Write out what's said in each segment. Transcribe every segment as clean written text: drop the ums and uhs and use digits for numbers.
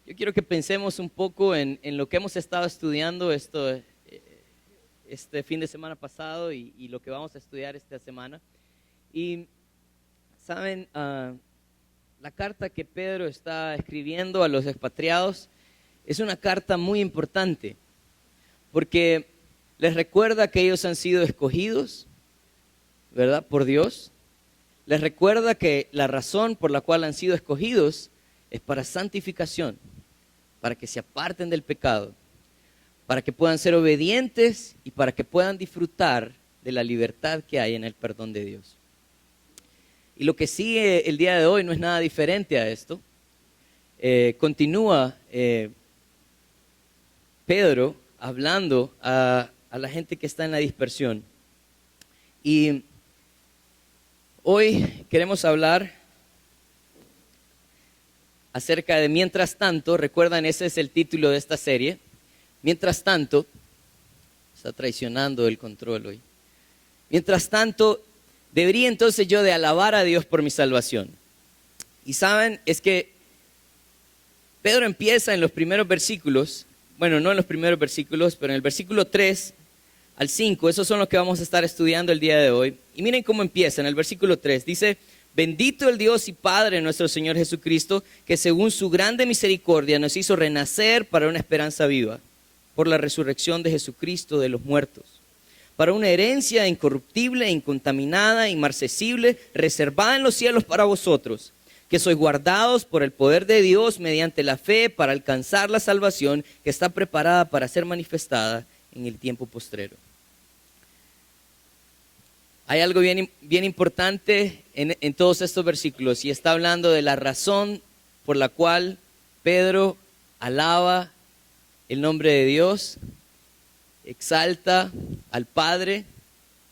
Yo quiero que pensemos un poco en lo que hemos estado estudiando este fin de semana pasado y lo que vamos a estudiar esta semana. Y, ¿saben? La carta que Pedro está escribiendo a los expatriados es una carta muy importante porque les recuerda que ellos han sido escogidos, ¿verdad? Por Dios. Les recuerda que la razón por la cual han sido escogidos es para santificación, para que se aparten del pecado, para que puedan ser obedientes y para que puedan disfrutar de la libertad que hay en el perdón de Dios. Y lo que sigue el día de hoy no es nada diferente a esto. Continúa Pedro hablando a la gente que está en la dispersión. Y hoy queremos hablar acerca de mientras tanto. Recuerdan, ese es el título de esta serie. Mientras tanto, está traicionando el control hoy. Mientras tanto, debería entonces yo de alabar a Dios por mi salvación. Y saben, es que Pedro empieza en los primeros versículos, bueno, no en los primeros versículos, pero en el versículo 3 al 5, esos son los que vamos a estar estudiando el día de hoy. Y miren cómo empieza, en el versículo 3, dice: bendito el Dios y Padre de nuestro Señor Jesucristo, que según su grande misericordia nos hizo renacer para una esperanza viva, por la resurrección de Jesucristo de los muertos, para una herencia incorruptible, incontaminada, inmarcesible, reservada en los cielos para vosotros, que sois guardados por el poder de Dios mediante la fe para alcanzar la salvación que está preparada para ser manifestada en el tiempo postrero. Hay algo bien importante en todos estos versículos, y está hablando de la razón por la cual Pedro alaba el nombre de Dios, exalta al Padre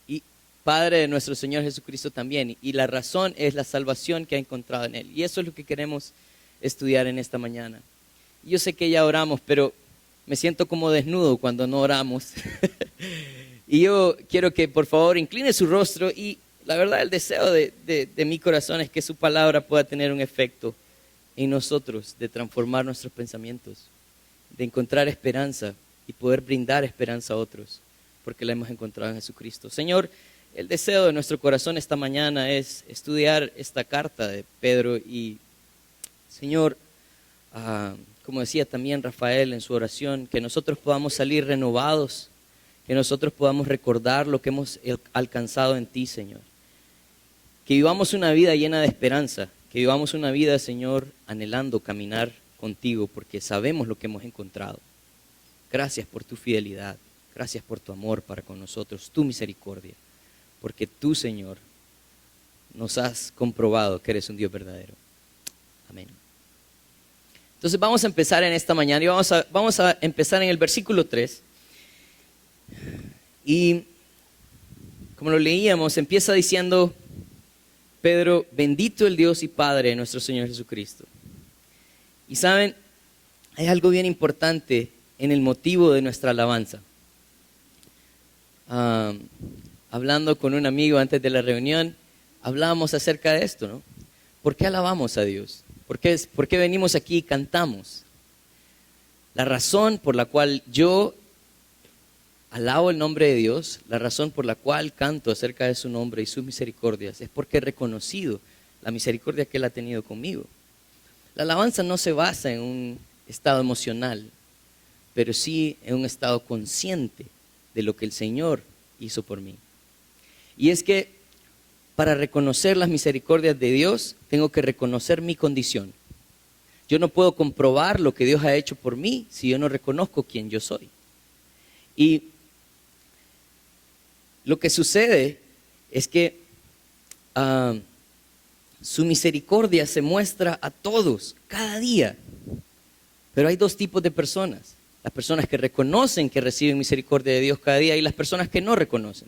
y Padre de nuestro Señor Jesucristo también. Y la razón es la salvación que ha encontrado en Él. Y eso es lo que queremos estudiar en esta mañana. Yo sé que ya oramos, pero me siento como desnudo cuando no oramos. Y yo quiero que por favor incline su rostro, y la verdad el deseo de mi corazón es que su palabra pueda tener un efecto en nosotros, de transformar nuestros pensamientos, de encontrar esperanza y poder brindar esperanza a otros, porque la hemos encontrado en Jesucristo. Señor, el deseo de nuestro corazón esta mañana es estudiar esta carta de Pedro y, Señor, como decía también Rafael en su oración, que nosotros podamos salir renovados, que nosotros podamos recordar lo que hemos alcanzado en ti, Señor. Que vivamos una vida llena de esperanza, que vivamos una vida, Señor, anhelando caminar contigo, porque sabemos lo que hemos encontrado. Gracias por tu fidelidad, gracias por tu amor para con nosotros, tu misericordia, porque tú, Señor, nos has comprobado que eres un Dios verdadero. Amén. Entonces vamos a empezar en esta mañana y vamos a empezar en el versículo 3. Y como lo leíamos, empieza diciendo Pedro: bendito el Dios y Padre de nuestro Señor Jesucristo. Y saben, hay algo bien importante en el motivo de nuestra alabanza. Hablando con un amigo antes de la reunión, hablábamos acerca de esto, ¿no? ¿Por qué alabamos a Dios? ¿Por qué venimos aquí y cantamos? La razón por la cual yo alabo el nombre de Dios, la razón por la cual canto acerca de su nombre y sus misericordias, es porque he reconocido la misericordia que Él ha tenido conmigo. La alabanza no se basa en un estado emocional, pero sí en un estado consciente de lo que el Señor hizo por mí. Y es que para reconocer las misericordias de Dios, tengo que reconocer mi condición. Yo no puedo comprobar lo que Dios ha hecho por mí si yo no reconozco quién yo soy. Y lo que sucede es que su misericordia se muestra a todos, cada día. Pero hay dos tipos de personas: las personas que reconocen que reciben misericordia de Dios cada día y las personas que no reconocen.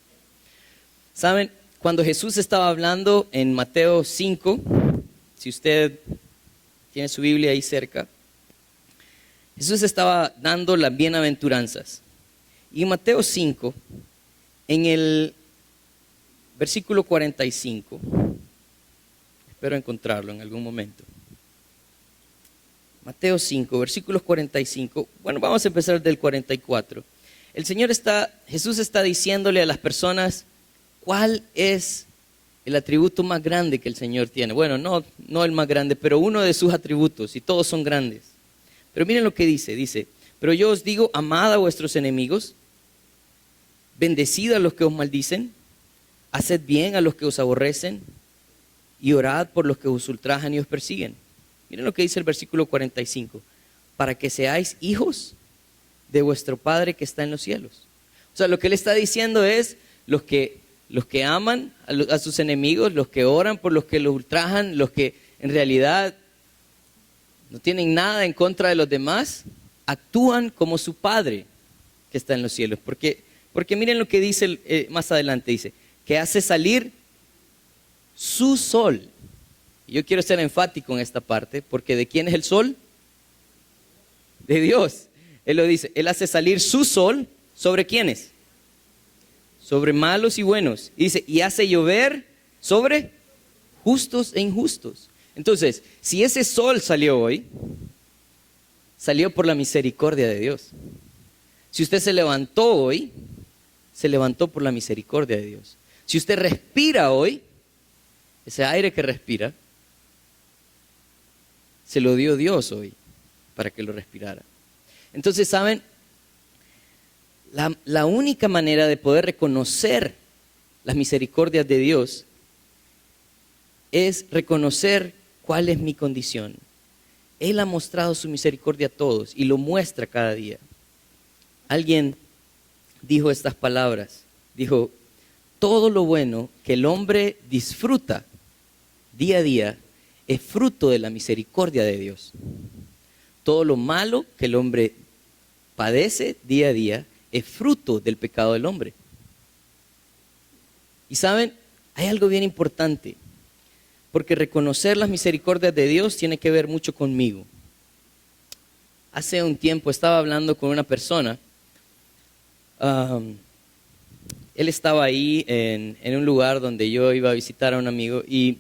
¿Saben? Cuando Jesús estaba hablando en Mateo 5, si usted tiene su Biblia ahí cerca, Jesús estaba dando las bienaventuranzas. Y en Mateo 5, en el versículo 45, espero encontrarlo en algún momento. Mateo 5, versículos 45. Bueno, vamos a empezar del 44. Jesús está diciéndole a las personas cuál es el atributo más grande que el Señor tiene. Bueno, no el más grande, pero uno de sus atributos, y todos son grandes. Pero miren lo que dice, pero yo os digo, amad a vuestros enemigos, bendecid a los que os maldicen, haced bien a los que os aborrecen, y orad por los que os ultrajan y os persiguen. Miren lo que dice el versículo 45, para que seáis hijos de vuestro Padre que está en los cielos. O sea, lo que él está diciendo es, los que aman a sus enemigos, los que oran por los que los ultrajan, los que en realidad no tienen nada en contra de los demás, actúan como su Padre que está en los cielos. Porque miren lo que dice más adelante, dice, que hace salir su sol. Y yo quiero ser enfático en esta parte, porque ¿de quién es el sol? De Dios. Él lo dice, él hace salir su sol, ¿sobre quiénes? Sobre malos y buenos. Y dice, y hace llover sobre justos e injustos. Entonces, si ese sol salió hoy, salió por la misericordia de Dios. Si usted se levantó hoy, se levantó por la misericordia de Dios. Si usted respira hoy, ese aire que respira, se lo dio Dios hoy para que lo respirara. Entonces, ¿saben? La única manera de poder reconocer las misericordias de Dios es reconocer cuál es mi condición. Él ha mostrado su misericordia a todos y lo muestra cada día. Alguien dijo estas palabras, dijo, todo lo bueno que el hombre disfruta día a día es fruto de la misericordia de Dios. Todo lo malo que el hombre padece día a día es fruto del pecado del hombre. Y saben, hay algo bien importante, porque reconocer las misericordias de Dios tiene que ver mucho conmigo. Hace un tiempo estaba hablando con una persona, él estaba ahí en un lugar donde yo iba a visitar a un amigo y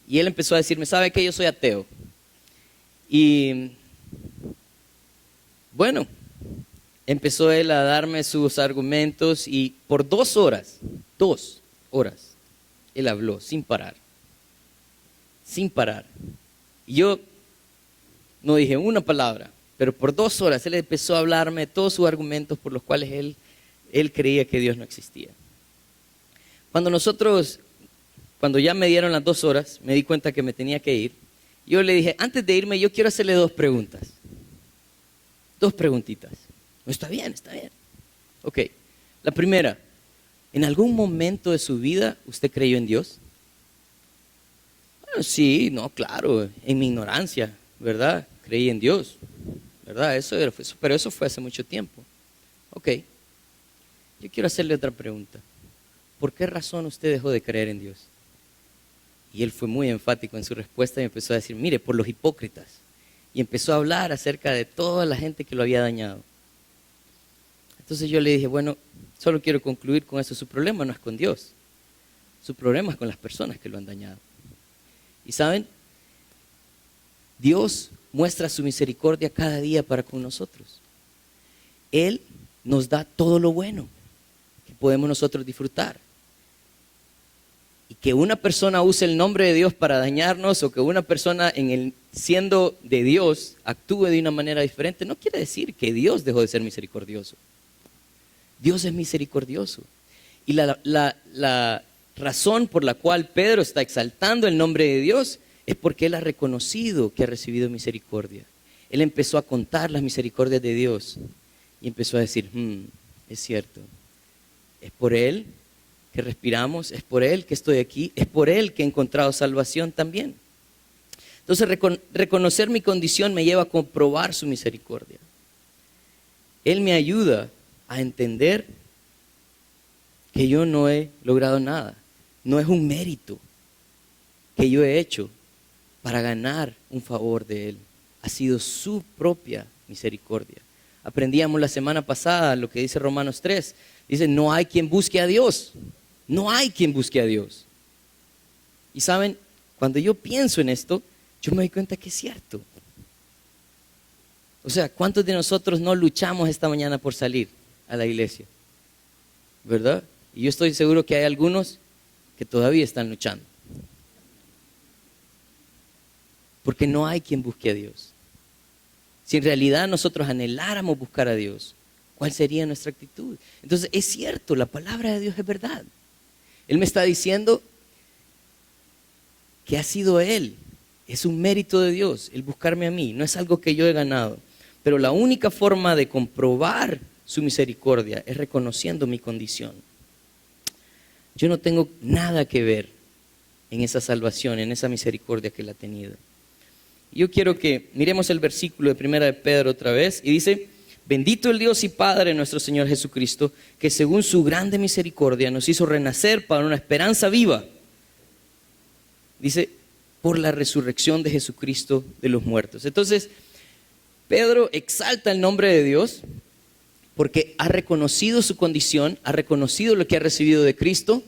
él empezó a decirme, ¿sabe qué? Yo soy ateo. Y bueno, empezó él a darme sus argumentos y por 2 horas, él habló sin parar. Y yo no dije una palabra, pero por 2 horas él empezó a hablarme de todos sus argumentos por los cuales él creía que Dios no existía. Cuando ya me dieron las 2 horas, me di cuenta que me tenía que ir. Yo le dije, antes de irme, yo quiero hacerle 2 preguntas. 2 preguntitas. No, está bien. Ok, la primera, ¿en algún momento de su vida usted creyó en Dios? Bueno, sí, no, claro, en mi ignorancia, ¿verdad? Creí en Dios, ¿verdad? Pero eso fue hace mucho tiempo. Ok, yo quiero hacerle otra pregunta. ¿Por qué razón usted dejó de creer en Dios? Y él fue muy enfático en su respuesta y empezó a decir, mire, por los hipócritas. Y empezó a hablar acerca de toda la gente que lo había dañado. Entonces yo le dije, bueno, solo quiero concluir con eso. Su problema no es con Dios. Su problema es con las personas que lo han dañado. Y ¿saben? Dios muestra su misericordia cada día para con nosotros. Él nos da todo lo bueno que podemos nosotros disfrutar. Y que una persona use el nombre de Dios para dañarnos o que una persona siendo de Dios actúe de una manera diferente, no quiere decir que Dios dejó de ser misericordioso. Dios es misericordioso. Y la razón por la cual Pedro está exaltando el nombre de Dios es porque él ha reconocido que ha recibido misericordia. Él empezó a contar las misericordias de Dios y empezó a decir, es cierto, es por Él que respiramos, es por Él que estoy aquí, es por Él que he encontrado salvación también. Entonces reconocer mi condición me lleva a comprobar su misericordia. Él me ayuda a entender que yo no he logrado nada, no es un mérito que yo he hecho para ganar un favor de Él, ha sido su propia misericordia. Aprendíamos la semana pasada lo que dice Romanos 3, dice no hay quien busque a Dios, no hay quien busque a Dios. Y saben, cuando yo pienso en esto, yo me doy cuenta que es cierto. O sea, ¿cuántos de nosotros no luchamos esta mañana por salir a la iglesia? ¿Verdad? Y yo estoy seguro que hay algunos que todavía están luchando. Porque no hay quien busque a Dios. Si en realidad nosotros anheláramos buscar a Dios, ¿cuál sería nuestra actitud? Entonces es cierto, la palabra de Dios es verdad. Él me está diciendo que ha sido Él. Es un mérito de Dios el buscarme a mí. No es algo que yo he ganado. Pero la única forma de comprobar su misericordia es reconociendo mi condición. Yo no tengo nada que ver en esa salvación, en esa misericordia que Él ha tenido. Yo quiero que miremos el versículo de Primera de Pedro otra vez y dice: bendito el Dios y Padre de nuestro Señor Jesucristo, que según su grande misericordia nos hizo renacer para una esperanza viva. Dice, por la resurrección de Jesucristo de los muertos. Entonces, Pedro exalta el nombre de Dios porque ha reconocido su condición, ha reconocido lo que ha recibido de Cristo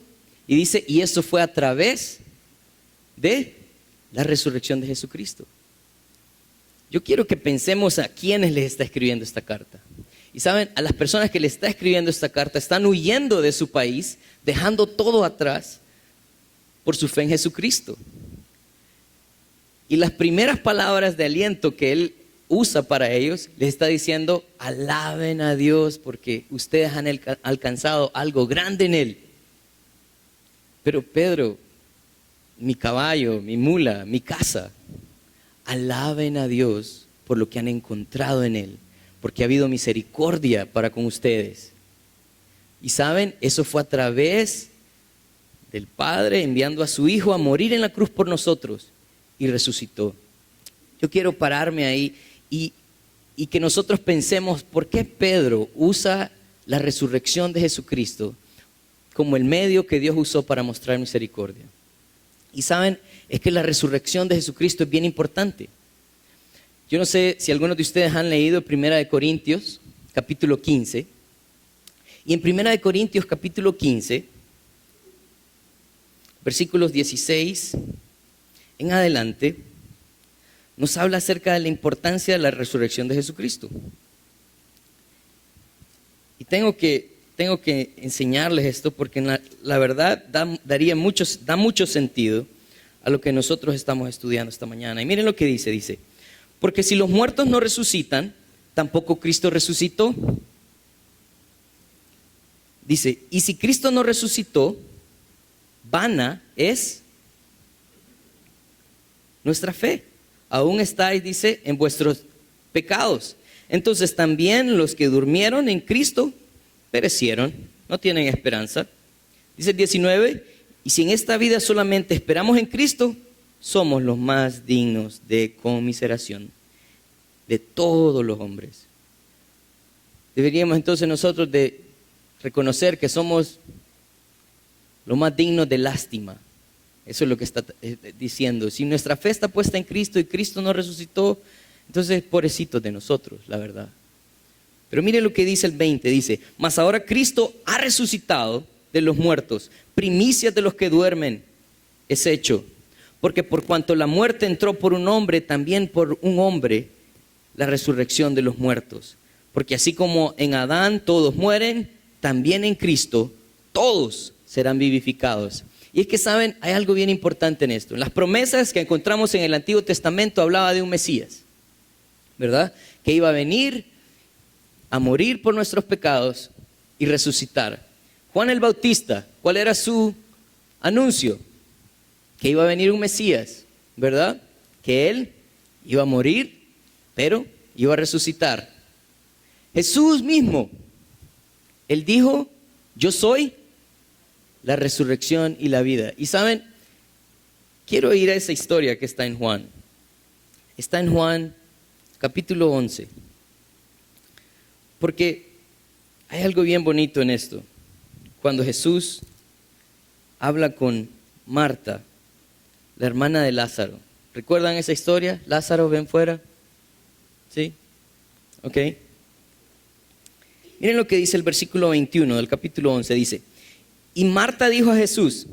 y dice, y eso fue a través de la resurrección de Jesucristo. Yo quiero que pensemos a quiénes les está escribiendo esta carta. Y saben, a las personas que le está escribiendo esta carta están huyendo de su país, dejando todo atrás por su fe en Jesucristo. Y las primeras palabras de aliento que él usa para ellos, les está diciendo, alaben a Dios porque ustedes han alcanzado algo grande en Él. Pero Pedro, mi caballo, mi mula, mi casa, alaben a Dios por lo que han encontrado en Él, porque ha habido misericordia para con ustedes. Y saben, eso fue a través del Padre enviando a su Hijo a morir en la cruz por nosotros y resucitó. Yo quiero pararme ahí y que nosotros pensemos por qué Pedro usa la resurrección de Jesucristo como el medio que Dios usó para mostrar misericordia. Y saben, es que la resurrección de Jesucristo es bien importante. Yo no sé si algunos de ustedes han leído 1 Corintios, capítulo 15. Y en 1 Corintios, capítulo 15, versículos 16 en adelante, nos habla acerca de la importancia de la resurrección de Jesucristo. Y tengo que enseñarles esto porque la verdad da mucho sentido a lo que nosotros estamos estudiando esta mañana. Y miren lo que dice, porque si los muertos no resucitan, tampoco Cristo resucitó. Dice, y si Cristo no resucitó, vana es nuestra fe. Aún estáis, dice, en vuestros pecados. Entonces también los que durmieron en Cristo perecieron, no tienen esperanza. Dice el 19, y si en esta vida solamente esperamos en Cristo, somos los más dignos de conmiseración de todos los hombres. Deberíamos entonces nosotros de reconocer que somos los más dignos de lástima. Eso es lo que está diciendo. Si nuestra fe está puesta en Cristo y Cristo no resucitó, entonces pobrecitos de nosotros, la verdad. Pero mire lo que dice el 20, dice, mas ahora Cristo ha resucitado de los muertos, primicias de los que duermen, es hecho. Porque por cuanto la muerte entró por un hombre, también por un hombre la resurrección de los muertos. Porque así como en Adán todos mueren, también en Cristo todos serán vivificados. Y es que saben, hay algo bien importante en esto. En las promesas que encontramos en el Antiguo Testamento hablaba de un Mesías, ¿verdad? Que iba a venir a morir por nuestros pecados y resucitar. Juan el Bautista, ¿cuál era su anuncio? Que iba a venir un Mesías, ¿verdad? Que él iba a morir, pero iba a resucitar. Jesús mismo, él dijo, yo soy la resurrección y la vida. Y saben, quiero ir a esa historia que está en Juan. Está en Juan capítulo 11. Porque hay algo bien bonito en esto. Cuando Jesús habla con Marta, la hermana de Lázaro. ¿Recuerdan esa historia? Lázaro, ven fuera. ¿Sí? Ok. Miren lo que dice el versículo 21 del capítulo 11. Dice, y Marta dijo a Jesús,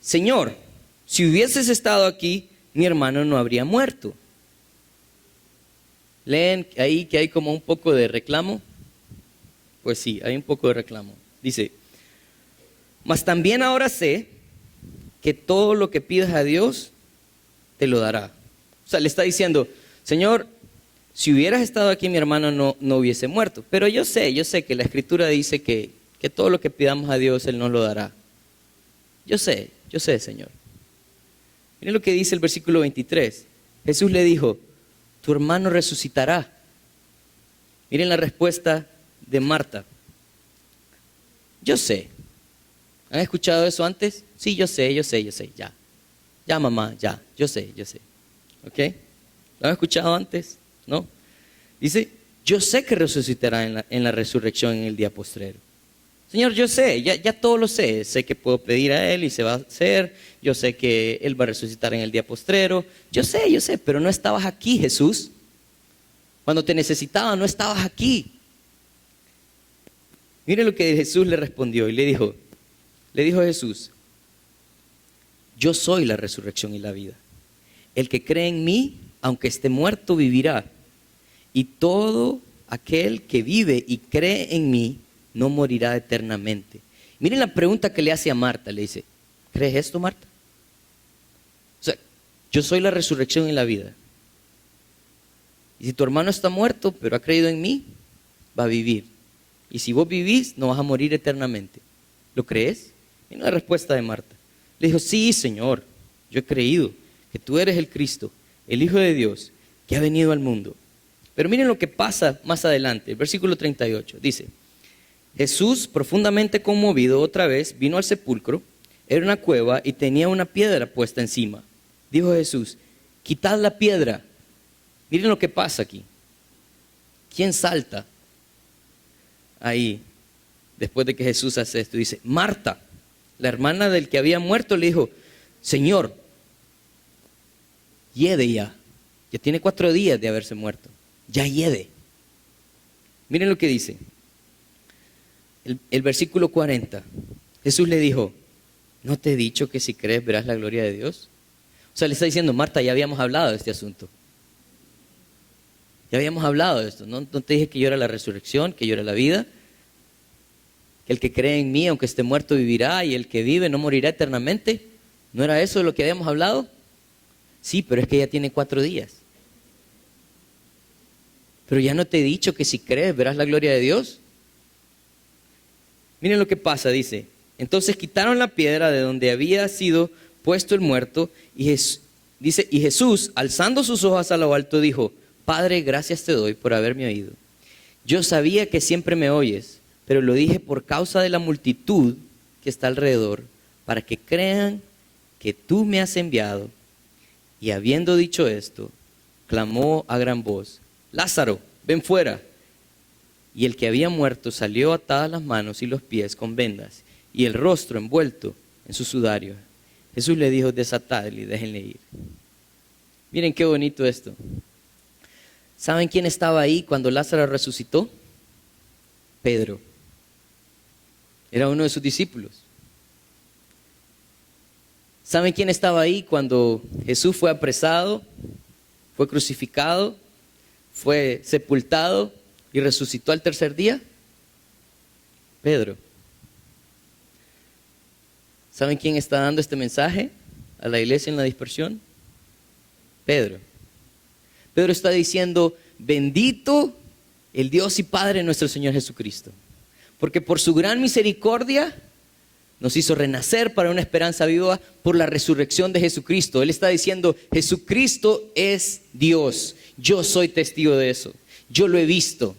Señor, si hubieses estado aquí, mi hermano no habría muerto. leen ahí que hay como un poco de reclamo. Pues sí, hay un poco de reclamo. Dice, mas también ahora sé que todo lo que pidas a Dios te lo dará. O sea, le está diciendo, Señor, si hubieras estado aquí, mi hermano no hubiese muerto. Pero yo sé que la Escritura dice que todo lo que pidamos a Dios, Él nos lo dará. Yo sé, Señor. Miren lo que dice el versículo 23. Jesús le dijo, tu hermano resucitará. Miren la respuesta de Marta. Yo sé. ¿Han escuchado eso antes? Sí, yo sé, ya. Ya, mamá, ya, yo sé. ¿Ok? ¿Lo han escuchado antes? ¿No? Dice, yo sé que resucitará en la resurrección en el día postrero. Señor, yo sé, ya todo lo sé. Sé que puedo pedir a Él y se va a hacer. Yo sé que Él va a resucitar en el día postrero. Yo sé, pero no estabas aquí, Jesús. Cuando te necesitaba, no estabas aquí. Mire lo que Jesús le respondió y le dijo Jesús, yo soy la resurrección y la vida. El que cree en mí, aunque esté muerto, vivirá. Y todo aquel que vive y cree en mí, no morirá eternamente. Miren la pregunta que le hace a Marta, le dice, ¿crees esto, Marta? O sea, yo soy la resurrección y la vida. Y si tu hermano está muerto, pero ha creído en mí, va a vivir. Y si vos vivís, no vas a morir eternamente. ¿Lo crees? Miren la respuesta de Marta. Le dijo, sí, Señor, yo he creído que tú eres el Cristo, el Hijo de Dios, que ha venido al mundo. Pero miren lo que pasa más adelante, el versículo 38, dice, Jesús, profundamente conmovido otra vez, vino al sepulcro, era una cueva y tenía una piedra puesta encima. Dijo Jesús, quitad la piedra. Miren lo que pasa aquí. ¿Quién salta ahí después de que Jesús hace esto? Dice, Marta, la hermana del que había muerto, le dijo, Señor, hiede ya tiene 4 días de haberse muerto, ya hiede. Miren lo que dice, el versículo 40, Jesús le dijo, ¿no te he dicho que si crees verás la gloria de Dios? O sea, le está diciendo, Marta, ya habíamos hablado de este asunto. Ya habíamos hablado de esto, ¿no? ¿No te dije que yo era la resurrección, que yo era la vida? Que el que cree en mí, aunque esté muerto, vivirá, y el que vive no morirá eternamente. ¿No era eso de lo que habíamos hablado? Sí, pero es que ya tiene 4 días. Pero ya no te he dicho que si crees verás la gloria de Dios. Miren lo que pasa, dice. Entonces quitaron la piedra de donde había sido puesto el muerto, y Jesús, alzando sus ojos a lo alto, dijo, Padre, gracias te doy por haberme oído. Yo sabía que siempre me oyes, pero lo dije por causa de la multitud que está alrededor, para que crean que tú me has enviado. Y habiendo dicho esto, clamó a gran voz, Lázaro, ven fuera. Y el que había muerto salió atadas las manos y los pies con vendas, y el rostro envuelto en su sudario. Jesús le dijo, desatadle y déjenle ir. Miren qué bonito esto. ¿Saben quién estaba ahí cuando Lázaro resucitó? Pedro. Era uno de sus discípulos. ¿Saben quién estaba ahí cuando Jesús fue apresado, fue crucificado, fue sepultado y resucitó al tercer día? Pedro. ¿Saben quién está dando este mensaje a la iglesia en la dispersión? Pedro. Pedro está diciendo, bendito el Dios y Padre de nuestro Señor Jesucristo, porque por su gran misericordia nos hizo renacer para una esperanza viva por la resurrección de Jesucristo. Él está diciendo, Jesucristo es Dios. Yo soy testigo de eso. Yo lo he visto.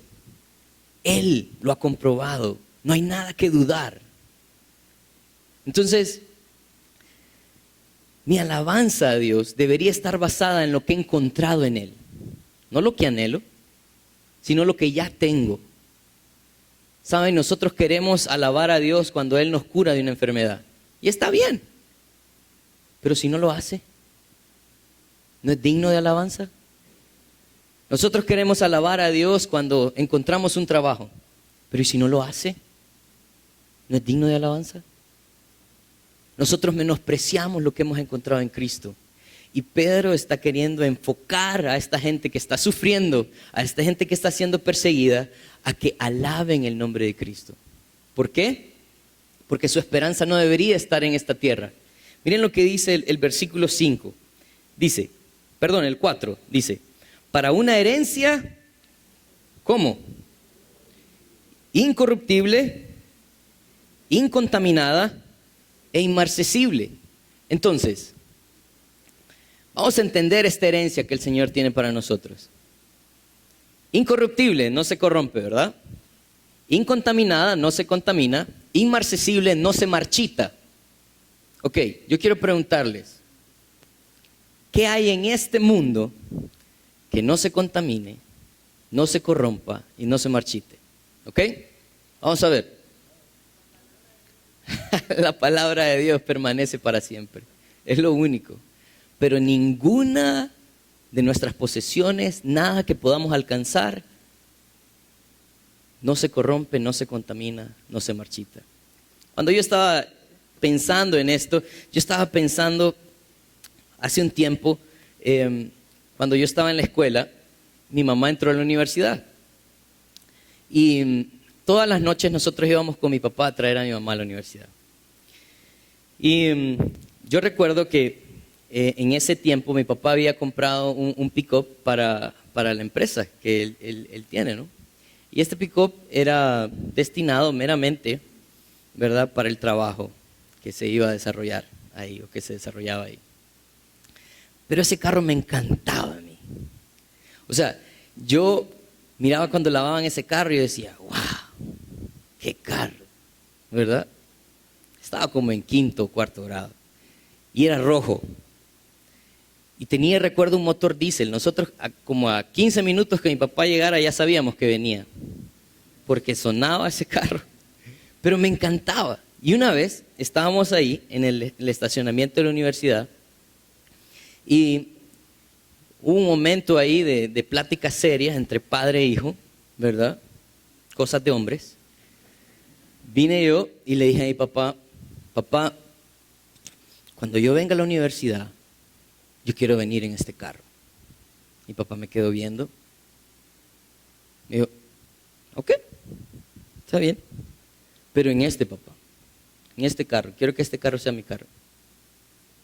Él lo ha comprobado. No hay nada que dudar. Entonces, mi alabanza a Dios debería estar basada en lo que he encontrado en Él. No lo que anhelo, sino lo que ya tengo. Saben, nosotros queremos alabar a Dios cuando Él nos cura de una enfermedad. Y está bien. Pero si no lo hace, ¿no es digno de alabanza? Nosotros queremos alabar a Dios cuando encontramos un trabajo. Pero ¿y si no lo hace? ¿No es digno de alabanza? Nosotros menospreciamos lo que hemos encontrado en Cristo. Y Pedro está queriendo enfocar a esta gente que está sufriendo, a esta gente que está siendo perseguida, a que alaben el nombre de Cristo. ¿Por qué? Porque su esperanza no debería estar en esta tierra. Miren lo que dice el versículo 5. Dice, perdón, el 4, dice, para una herencia, ¿cómo? Incorruptible, incontaminada e inmarcesible. Entonces, vamos a entender esta herencia que el Señor tiene para nosotros. Incorruptible, no se corrompe, ¿verdad? Incontaminada, no se contamina. Inmarcesible, no se marchita. Ok, yo quiero preguntarles, ¿qué hay en este mundo que no se contamine, no se corrompa y no se marchite? ¿Ok? Vamos a ver. La palabra de Dios permanece para siempre. Es lo único. Pero ninguna de nuestras posesiones, nada que podamos alcanzar, no se corrompe, no se contamina, no se marchita. Cuando yo estaba pensando en esto, yo estaba pensando hace un tiempo, cuando yo estaba en la escuela, mi mamá entró a la universidad. Y todas las noches nosotros íbamos con mi papá a traer a mi mamá a la universidad. Y yo recuerdo que en ese tiempo mi papá había comprado un pick-up para la empresa que él tiene, ¿no? Y este pick-up era destinado meramente, ¿verdad?, para el trabajo que se iba a desarrollar ahí o que se desarrollaba ahí. Pero ese carro me encantaba a mí. O sea, yo miraba cuando lavaban ese carro y yo decía, wow, qué carro, ¿verdad? Estaba como en quinto o cuarto grado y era rojo. Y tenía, recuerdo, un motor diésel. Nosotros como a 15 minutos que mi papá llegara ya sabíamos que venía, porque sonaba ese carro, pero me encantaba. Y una vez estábamos ahí en el estacionamiento de la universidad y hubo un momento ahí de pláticas serias entre padre e hijo, ¿verdad? Cosas de hombres. Vine yo y le dije a mi papá, papá, cuando yo venga a la universidad, yo quiero venir en este carro. Mi papá me quedó viendo. Me dijo, ok, está bien. Pero en este, papá, en este carro, quiero que este carro sea mi carro.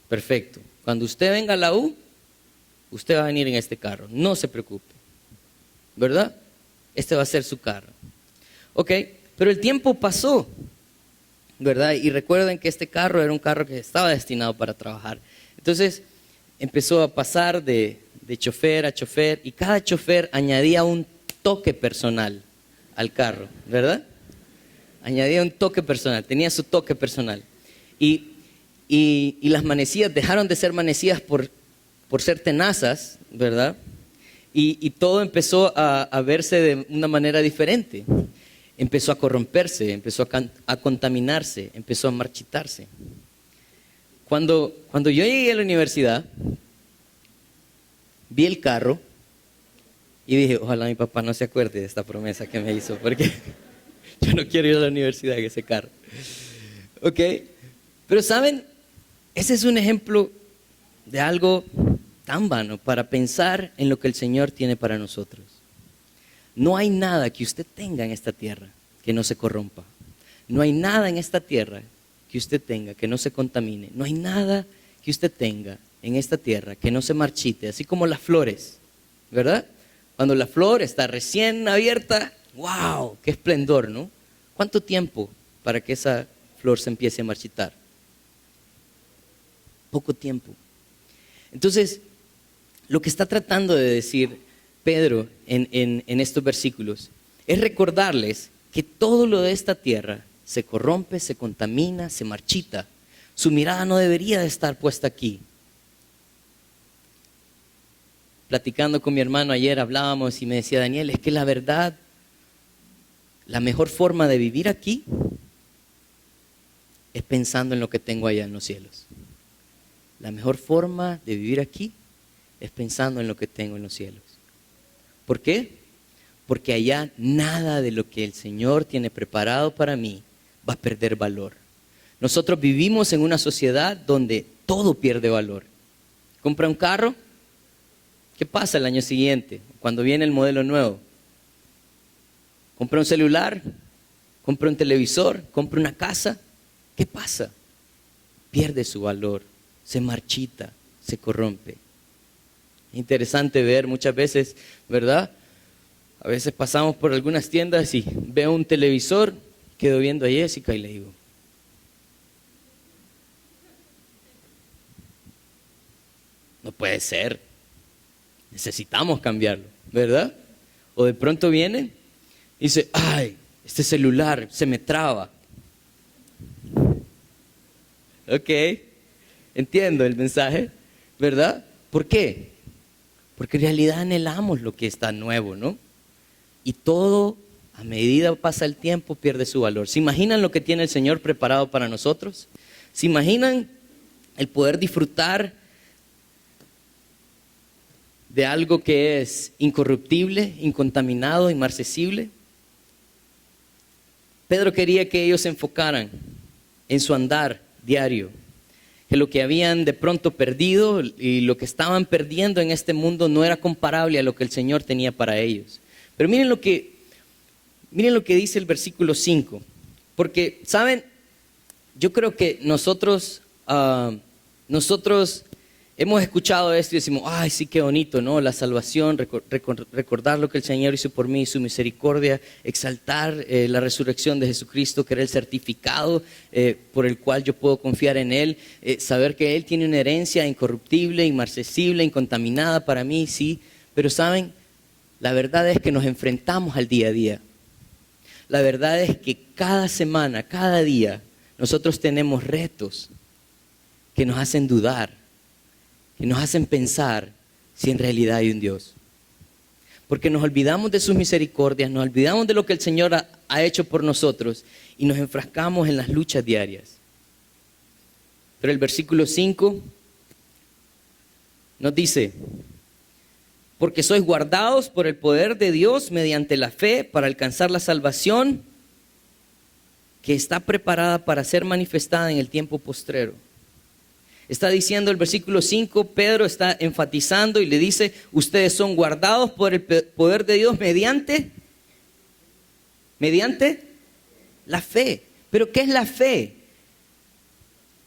Perfecto. Cuando usted venga a la U, usted va a venir en este carro. No se preocupe. ¿Verdad? Este va a ser su carro. Ok, pero el tiempo pasó, ¿verdad? Y recuerden que este carro era un carro que estaba destinado para trabajar. Entonces empezó a pasar de chofer a chofer y cada chofer añadía un toque personal al carro, ¿verdad? Añadía un toque personal, tenía su toque personal. Y las manecillas dejaron de ser manecillas por ser tenazas, ¿verdad? Y todo empezó a verse de una manera diferente. Empezó a corromperse, empezó a contaminarse, empezó a marchitarse. Cuando yo llegué a la universidad, vi el carro y dije, ojalá mi papá no se acuerde de esta promesa que me hizo, porque yo no quiero ir a la universidad en ese carro. ¿Ok? Pero ¿saben? Ese es un ejemplo de algo tan vano para pensar en lo que el Señor tiene para nosotros. No hay nada que usted tenga en esta tierra que no se corrompa. No hay nada en esta tierra que usted tenga que no se contamine. No hay nada que usted tenga en esta tierra que no se marchite, así como las flores, ¿verdad? Cuando la flor está recién abierta, ¡wow! ¡Qué esplendor!, ¿no? ¿Cuánto tiempo para que esa flor se empiece a marchitar? Poco tiempo. Entonces, lo que está tratando de decir Pedro en estos versículos es recordarles que todo lo de esta tierra se corrompe, se contamina, se marchita. Su mirada no debería de estar puesta aquí. Platicando con mi hermano ayer hablábamos y me decía, Daniel, es que la verdad, la mejor forma de vivir aquí es pensando en lo que tengo allá en los cielos. La mejor forma de vivir aquí es pensando en lo que tengo en los cielos. ¿Por qué? Porque allá nada de lo que el Señor tiene preparado para mí va a perder valor. Nosotros vivimos en una sociedad donde todo pierde valor. Compra un carro. ¿Qué pasa el año siguiente, cuando viene el modelo nuevo? Compra un celular, compra un televisor, compra una casa. ¿Qué pasa? Pierde su valor, se marchita, se corrompe. Interesante ver muchas veces, ¿verdad? A veces pasamos por algunas tiendas y veo un televisor, quedo viendo a Jessica y le digo, no puede ser, necesitamos cambiarlo, ¿verdad? O de pronto viene y dice, ay, este celular se me traba. Ok, entiendo el mensaje, ¿verdad? ¿Por qué? Porque en realidad anhelamos lo que está nuevo, ¿no? Y todo, a medida que pasa el tiempo, pierde su valor. ¿Se imaginan lo que tiene el Señor preparado para nosotros? ¿Se imaginan el poder disfrutar de algo que es incorruptible, incontaminado, inmarcesible? Pedro quería que ellos se enfocaran en su andar diario, que lo que habían de pronto perdido y lo que estaban perdiendo en este mundo no era comparable a lo que el Señor tenía para ellos. Pero miren lo que dice el versículo 5, porque, ¿saben? Yo creo que nosotros hemos escuchado esto y decimos, ay, sí, qué bonito, ¿no? La salvación, recordar lo que el Señor hizo por mí, su misericordia, exaltar la resurrección de Jesucristo, que era el certificado por el cual yo puedo confiar en Él, saber que Él tiene una herencia incorruptible, inmarcesible, incontaminada para mí, sí. Pero ¿saben? La verdad es que nos enfrentamos al día a día. La verdad es que cada semana, cada día, nosotros tenemos retos que nos hacen dudar, que nos hacen pensar si en realidad hay un Dios. Porque nos olvidamos de sus misericordias, nos olvidamos de lo que el Señor ha hecho por nosotros y nos enfrascamos en las luchas diarias. Pero el versículo 5 nos dice, porque sois guardados por el poder de Dios mediante la fe para alcanzar la salvación que está preparada para ser manifestada en el tiempo postrero. Está diciendo el versículo 5, Pedro está enfatizando y le dice, ustedes son guardados por el poder de Dios mediante la fe. ¿Pero qué es la fe?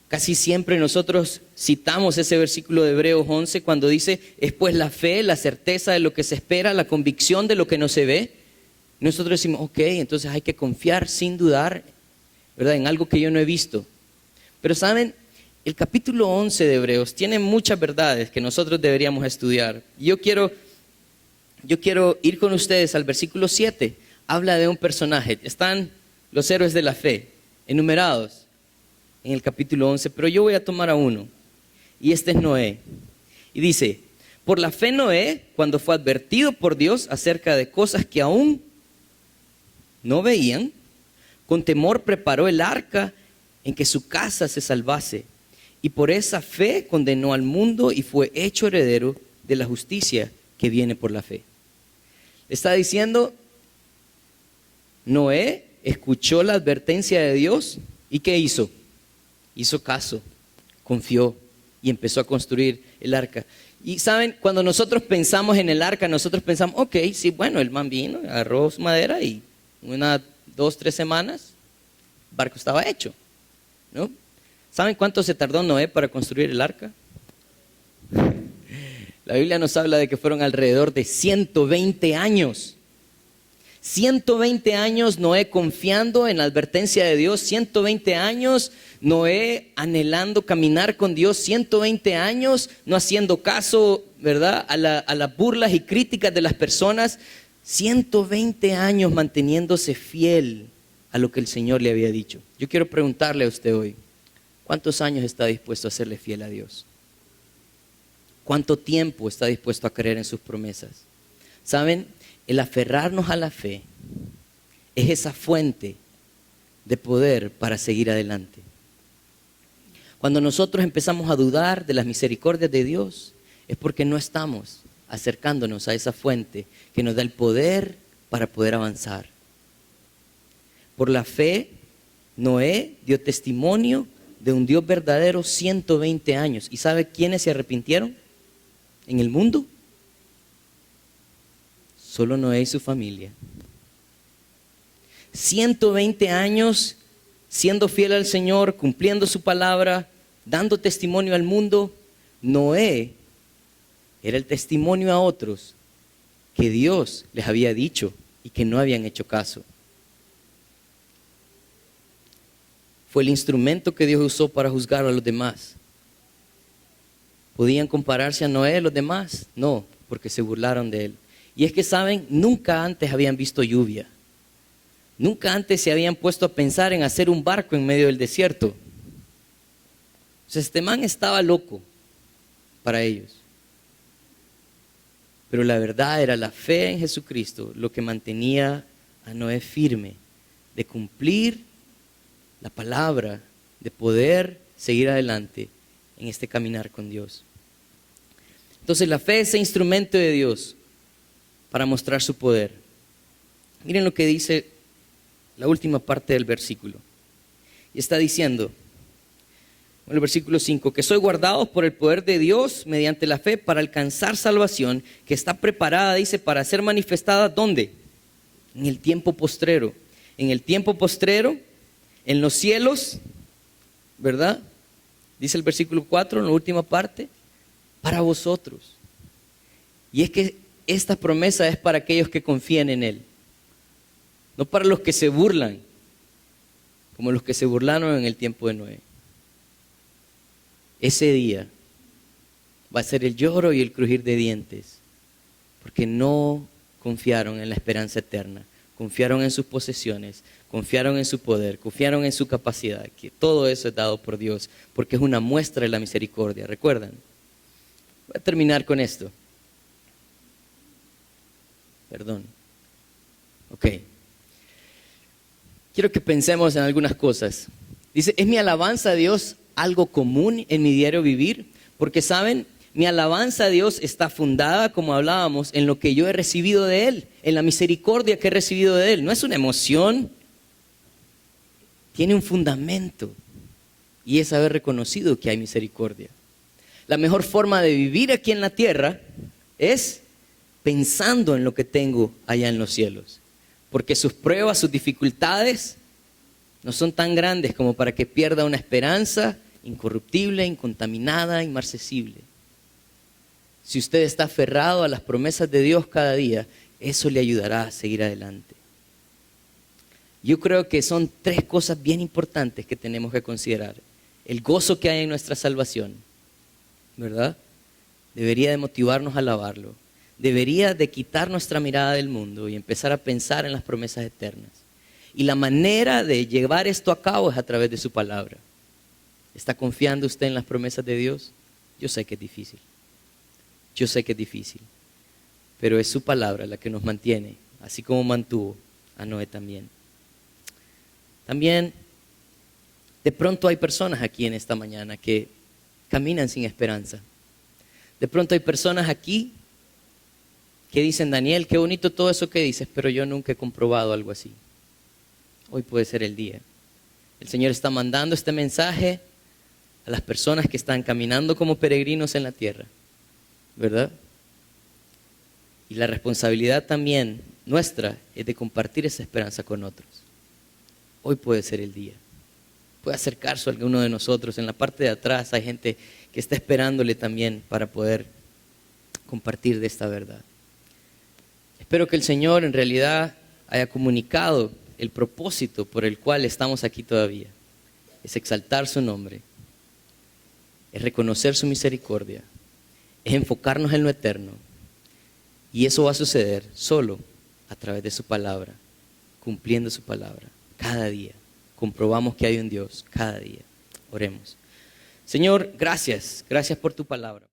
Casi siempre nosotros citamos ese versículo de Hebreos 11 cuando dice, es pues la fe, la certeza de lo que se espera, la convicción de lo que no se ve. Nosotros decimos, ok, entonces hay que confiar sin dudar, ¿verdad?, en algo que yo no he visto. Pero ¿saben? El capítulo 11 de Hebreos tiene muchas verdades que nosotros deberíamos estudiar. Yo quiero ir con ustedes al versículo 7. Habla de un personaje. Están los héroes de la fe enumerados en el capítulo 11, pero yo voy a tomar a uno. Y este es Noé. Y dice, por la fe Noé, cuando fue advertido por Dios acerca de cosas que aún no veían, con temor preparó el arca en que su casa se salvase. Y por esa fe condenó al mundo y fue hecho heredero de la justicia que viene por la fe. Está diciendo, Noé escuchó la advertencia de Dios y ¿qué hizo? Hizo caso, confió y empezó a construir el arca. Y saben, cuando nosotros pensamos en el arca, nosotros pensamos, ok, sí, bueno, el man vino, agarró su madera y 1, 2, 3 semanas, el barco estaba hecho, ¿no? ¿Saben cuánto se tardó Noé para construir el arca? La Biblia nos habla de que fueron alrededor de 120 años. 120 años Noé confiando en la advertencia de Dios, 120 años Noé anhelando caminar con Dios, 120 años no haciendo caso, ¿verdad?, a las burlas y críticas de las personas, 120 años manteniéndose fiel a lo que el Señor le había dicho. Yo quiero preguntarle a usted hoy, ¿cuántos años está dispuesto a serle fiel a Dios? ¿Cuánto tiempo está dispuesto a creer en sus promesas? ¿Saben? El aferrarnos a la fe es esa fuente de poder para seguir adelante. Cuando nosotros empezamos a dudar de las misericordias de Dios, es porque no estamos acercándonos a esa fuente que nos da el poder para poder avanzar. Por la fe, Noé dio testimonio de un Dios verdadero 120 años. ¿Y sabe quiénes se arrepintieron? en el mundo? Solo Noé y su familia. 120 años siendo fiel al Señor, cumpliendo su palabra, dando testimonio al mundo. Noé era el testimonio a otros que Dios les había dicho y que no habían hecho caso. Fue el instrumento que Dios usó para juzgar a los demás. ¿Podían compararse a Noé los demás? No, porque se burlaron de él. Y es que saben, nunca antes habían visto lluvia. Nunca antes se habían puesto a pensar en hacer un barco en medio del desierto. O sea, este man estaba loco para ellos. Pero la verdad era la fe en Jesucristo lo que mantenía a Noé firme de cumplir la palabra, de poder seguir adelante en este caminar con Dios. Entonces la fe es ese instrumento de Dios para mostrar su poder. Miren lo que dice la última parte del versículo. Y está diciendo, en el versículo 5, que soy guardados por el poder de Dios mediante la fe para alcanzar salvación, que está preparada, dice, para ser manifestada, ¿dónde? En el tiempo postrero. En el tiempo postrero, en los cielos, ¿verdad? Dice el versículo 4, en la última parte, para vosotros. Y es que esta promesa es para aquellos que confían en Él. No para los que se burlan, como los que se burlaron en el tiempo de Noé. Ese día va a ser el lloro y el crujir de dientes, porque no confiaron en la esperanza eterna, confiaron en sus posesiones, confiaron en su poder, confiaron en su capacidad, que todo eso es dado por Dios, porque es una muestra de la misericordia. ¿Recuerdan? Voy a terminar con esto. Perdón. Ok. Quiero que pensemos en algunas cosas. Dice, ¿es mi alabanza a Dios algo común en mi diario vivir? Porque saben, mi alabanza a Dios está fundada, como hablábamos, en lo que yo he recibido de Él, en la misericordia que he recibido de Él. No es una emoción, tiene un fundamento y es haber reconocido que hay misericordia. La mejor forma de vivir aquí en la tierra es pensando en lo que tengo allá en los cielos. Porque sus pruebas, sus dificultades no son tan grandes como para que pierda una esperanza incorruptible, incontaminada, inmarcesible. Si usted está aferrado a las promesas de Dios cada día, eso le ayudará a seguir adelante. Yo creo que son 3 cosas bien importantes que tenemos que considerar. El gozo que hay en nuestra salvación, ¿verdad? Debería de motivarnos a alabarlo. Debería de quitar nuestra mirada del mundo y empezar a pensar en las promesas eternas. Y la manera de llevar esto a cabo es a través de su palabra. ¿Está confiando usted en las promesas de Dios? Yo sé que es difícil. Yo sé que es difícil. Pero es su palabra la que nos mantiene, así como mantuvo a Noé también. También, de pronto hay personas aquí en esta mañana que caminan sin esperanza. De pronto hay personas aquí que dicen, Daniel, qué bonito todo eso que dices, pero yo nunca he comprobado algo así. Hoy puede ser el día. El Señor está mandando este mensaje a las personas que están caminando como peregrinos en la tierra, ¿verdad? Y la responsabilidad también nuestra es de compartir esa esperanza con otros. Hoy puede ser el día. Puede acercarse a alguno de nosotros. En la parte de atrás hay gente que está esperándole también para poder compartir de esta verdad. Espero que el Señor en realidad haya comunicado el propósito por el cual estamos aquí todavía. Es exaltar su nombre, es reconocer su misericordia, es enfocarnos en lo eterno. Y eso va a suceder solo a través de su palabra, cumpliendo su palabra. Cada día comprobamos que hay un Dios, cada día. Oremos. Señor, gracias por tu palabra.